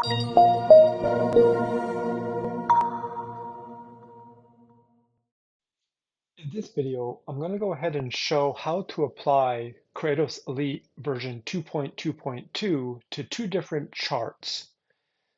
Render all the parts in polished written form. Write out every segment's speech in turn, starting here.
In this video, I'm going to go ahead and show how to apply Kraitos Elite version 2.2.2 to two different charts.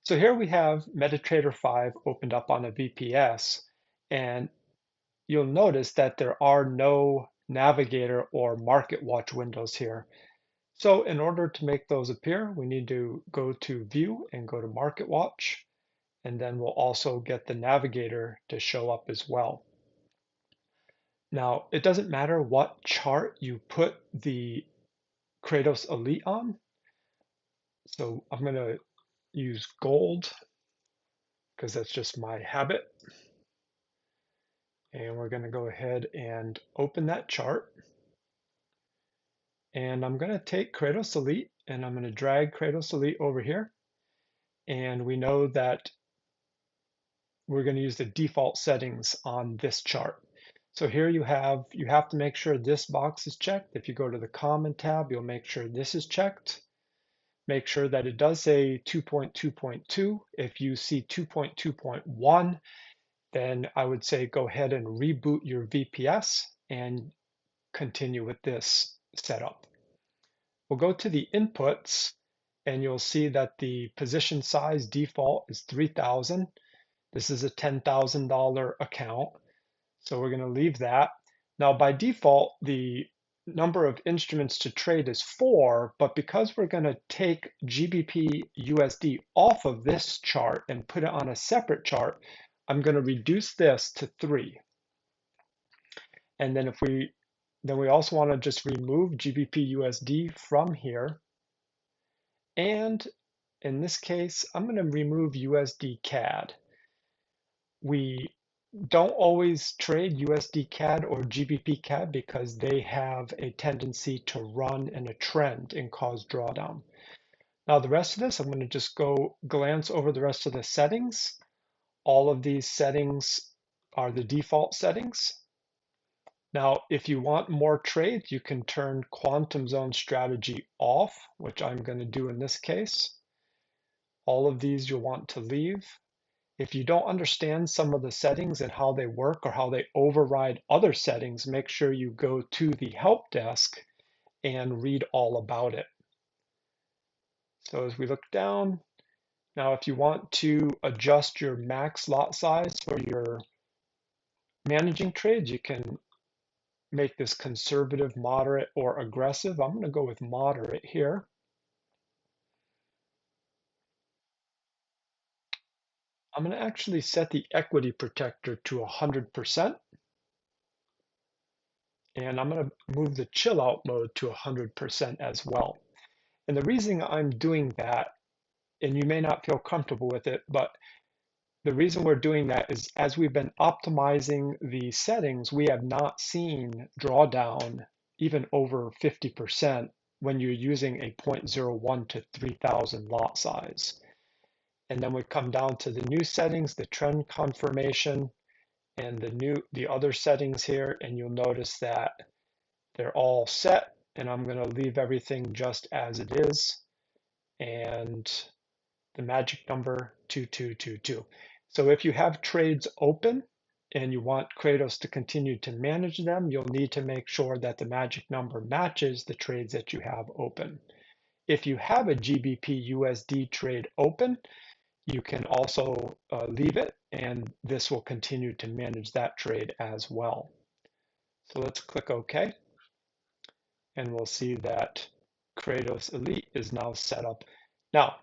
So here we have MetaTrader 5 opened up on a VPS, and you'll notice that there are no navigator or market watch windows here. So in order to make those appear, we need to go to View and go to Market Watch, and then we'll also get the navigator to show up as well. Now, it doesn't matter what chart you put the Kraitos Elite on. So I'm going to use gold because that's just my habit. And we're going to go ahead and open that chart. And I'm going to take Kraitos Elite and I'm going to drag Kraitos Elite over here. And we know that we're going to use the default settings on this chart. So here you have to make sure this box is checked. If you go to the Common tab, you'll make sure this is checked. Make sure that it does say 2.2.2. If you see 2.2.1, then I would say go ahead and reboot your VPS and continue with this setup. We'll go to the inputs and you'll see that the position size default is 3,000. This is a $10,000 account, so we're going to leave that. Now by default, the number of instruments to trade is 4, but because we're going to take GBP USD off of this chart and put it on a separate chart, I'm going to reduce this to 3. And then we also want to just remove GBP USD from here. And in this case, I'm going to remove USD CAD. We don't always trade USD CAD or GBP CAD because they have a tendency to run in a trend and cause drawdown. Now the rest of this, I'm going to just go glance over the rest of the settings. All of these settings are the default settings. Now, if you want more trades, you can turn Quantum Zone Strategy off, which I'm going to do in this case. All of these you'll want to leave. If you don't understand some of the settings and how they work or how they override other settings, make sure you go to the help desk and read all about it. So as we look down, now if you want to adjust your max lot size for your managing trades, you can make this conservative, moderate, or aggressive. I'm going to go with moderate here. I'm going to actually set the equity protector to 100%. And I'm going to move the chill out mode to 100% as well. And the reason I'm doing that, and you may not feel comfortable with it, but the reason we're doing that is as we've been optimizing the settings, we have not seen drawdown even over 50% when you're using a 0.01 to 3,000 lot size. And then we come down to the new settings, the trend confirmation, and the other settings here, and you'll notice that they're all set, and I'm going to leave everything just as it is, and the magic number 2222. So if you have trades open and you want Kraitos to continue to manage them, you'll need to make sure that the magic number matches the trades that you have open. If you have a GBP USD trade open, you can also leave it, and this will continue to manage that trade as well. So let's click OK, and we'll see that Kraitos Elite is now set up. Now,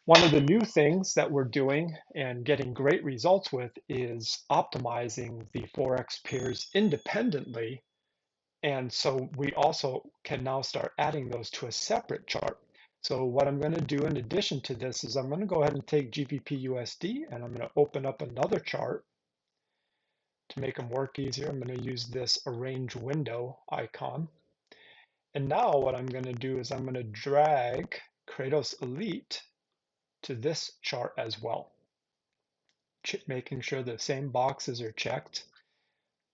one of the new things that we're doing and getting great results with is optimizing the Forex pairs independently. And so we also can now start adding those to a separate chart. So what I'm going to do in addition to this is I'm going to go ahead and take GBP USD and I'm going to open up another chart to make them work easier. I'm going to use this arrange window icon. And now what I'm going to do is I'm going to drag Kraitos Elite to this chart as well, making sure the same boxes are checked.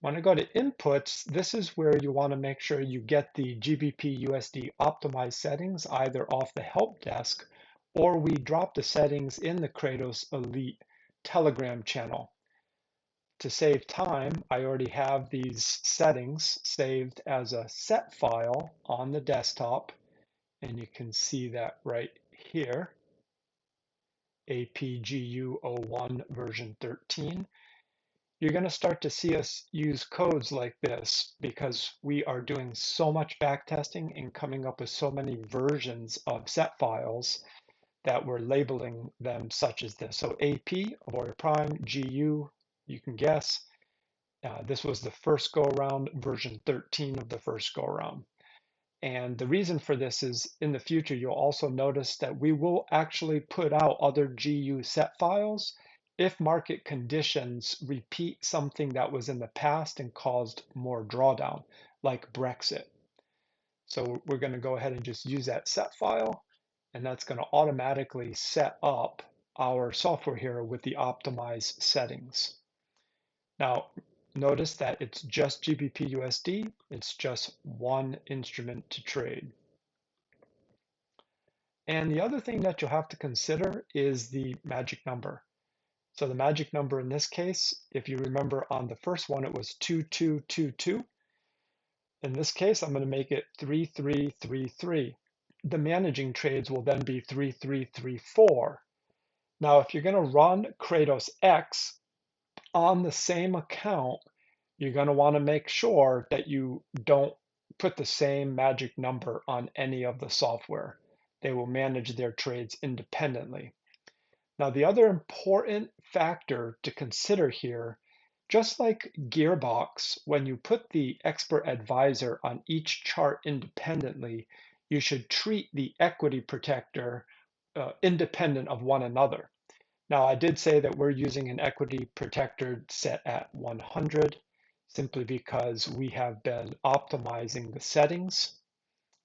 When I go to inputs, this is where you want to make sure you get the GBP USD optimized settings either off the help desk or we drop the settings in the Kraitos Elite Telegram channel. To save time, I already have these settings saved as a set file on the desktop, and you can see that right here, APGU01 version 13. You're going to start to see us use codes like this because we are doing so much backtesting and coming up with so many versions of set files that we're labeling them such as this. So AP, Auvoria Prime, GU, you can guess. This was the first go around, version 13 of the first go around. And the reason for this is in the future, you'll also notice that we will actually put out other GU set files if market conditions repeat something that was in the past and caused more drawdown, like Brexit. So we're going to go ahead and just use that set file, and that's going to automatically set up our software here with the optimized settings. Now, notice that it's just GBP USD. It's just one instrument to trade. And the other thing that you'll have to consider is the magic number. So the magic number in this case, if you remember on the first one, it was 2222. In this case, I'm going to make it 3333. The managing trades will then be 3334. Now, if you're going to run Kraitos X on the same account, you're going to want to make sure that you don't put the same magic number on any of the software. They will manage their trades independently. Now, the other important factor to consider here, just like Gearbox, when you put the expert advisor on each chart independently, you should treat the equity protector independent of one another. Now, I did say that we're using an equity protector set at 100 simply because we have been optimizing the settings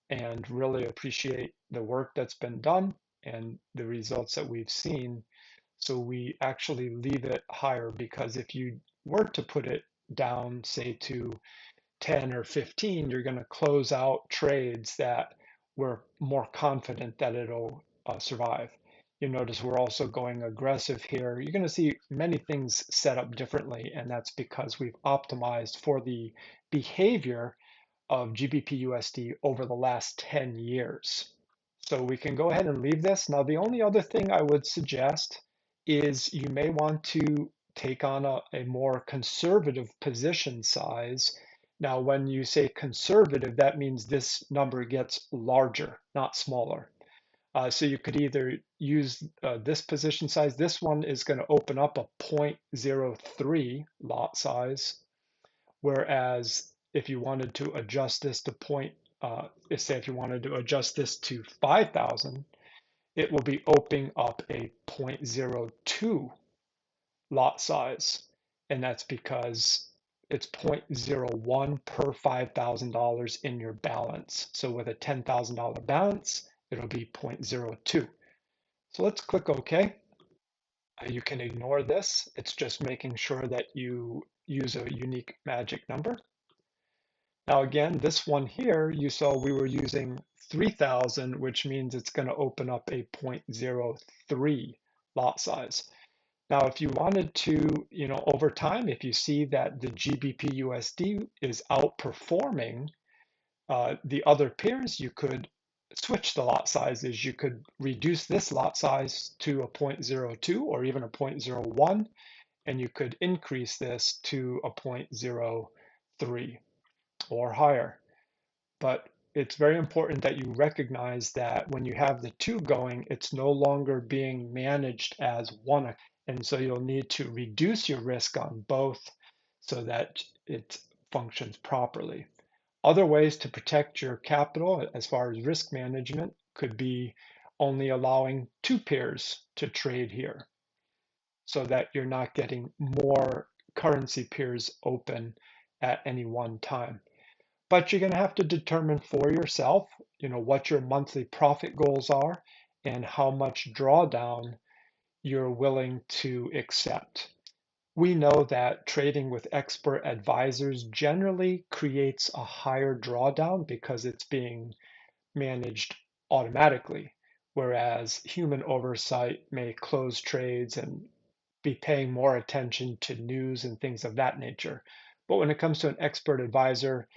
and really appreciate the work that's been done and the results that we've seen. So we actually leave it higher because if you were to put it down, say to 10 or 15, you're going to close out trades that we're more confident that it'll survive. You notice we're also going aggressive here. You're going to see many things set up differently, and that's because we've optimized for the behavior of GBP USD over the last 10 years. So we can go ahead and leave this. Now, the only other thing I would suggest is you may want to take on a more conservative position size. Now, when you say conservative, that means this number gets larger, not smaller. So you could either use this position size. This one is going to open up a 0.03 lot size, whereas if you wanted to adjust this to say if you wanted to adjust this to 5,000, it will be opening up a 0.02 lot size. And that's because it's 0.01 per $5,000 in your balance. So with a $10,000 balance, it'll be 0.02. So let's click OK. You can ignore this. It's just making sure that you use a unique magic number. Now again, this one here, you saw we were using 3,000, which means it's going to open up a 0.03 lot size. Now, if you wanted to, over time, if you see that the GBP USD is outperforming the other pairs, you could switch the lot sizes. You could reduce this lot size to a 0.02 or even a 0.01, and you could increase this to a 0.03 or higher. But it's very important that you recognize that when you have the two going, it's no longer being managed as one. And so you'll need to reduce your risk on both so that it functions properly. Other ways to protect your capital as far as risk management could be only allowing two pairs to trade here so that you're not getting more currency pairs open at any one time. But you're going to have to determine for yourself, what your monthly profit goals are and how much drawdown you're willing to accept. We know that trading with expert advisors generally creates a higher drawdown because it's being managed automatically. whereas human oversight may close trades and be paying more attention to news and things of that nature. But when it comes to an expert advisor,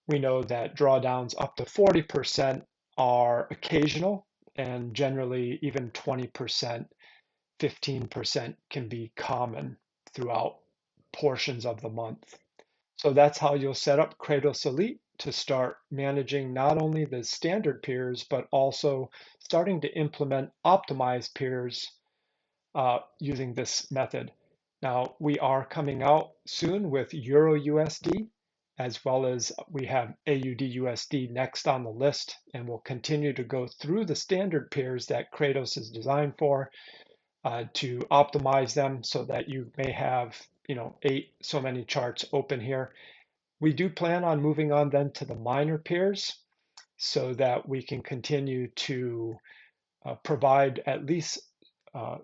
we know that drawdowns up to 40% are occasional, and generally even 20%, 15% can be common throughout portions of the month. So that's how you'll set up Kraitos Elite to start managing not only the standard peers, but also starting to implement optimized peers using this method. Now, we are coming out soon with Euro USD, as well as we have AUD USD next on the list, and we'll continue to go through the standard pairs that Kraitos is designed for to optimize them so that you may have, 8 charts open here. We do plan on moving on then to the minor pairs so that we can continue to provide at least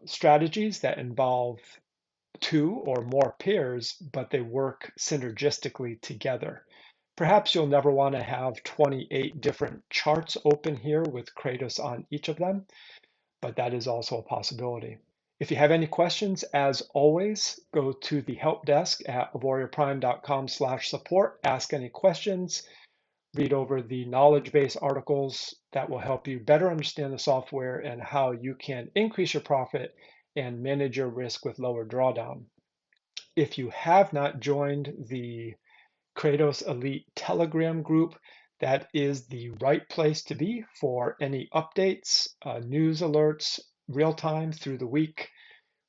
strategies that involve 2 or more pairs, but they work synergistically together. Perhaps you'll never want to have 28 different charts open here with Kraitos on each of them, but that is also a possibility. If you have any questions, as always, go to the help desk at auvoriaprime.com/support. Ask any questions, read over the knowledge base articles that will help you better understand the software and how you can increase your profit and manage your risk with lower drawdown. If you have not joined the Kraitos Elite Telegram group, that is the right place to be for any updates, news alerts, real time through the week.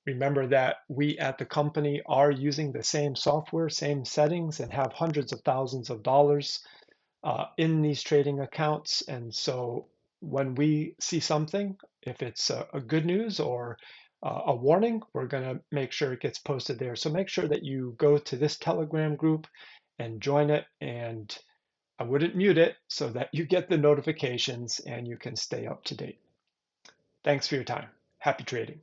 Remember that we at the company are using the same software, same settings, and have hundreds of thousands of dollars in these trading accounts. And so when we see something, if it's a good news or a warning, we're going to make sure it gets posted there. So make sure that you go to this Telegram group and join it. And I wouldn't mute it so that you get the notifications and you can stay up to date. Thanks for your time. Happy trading.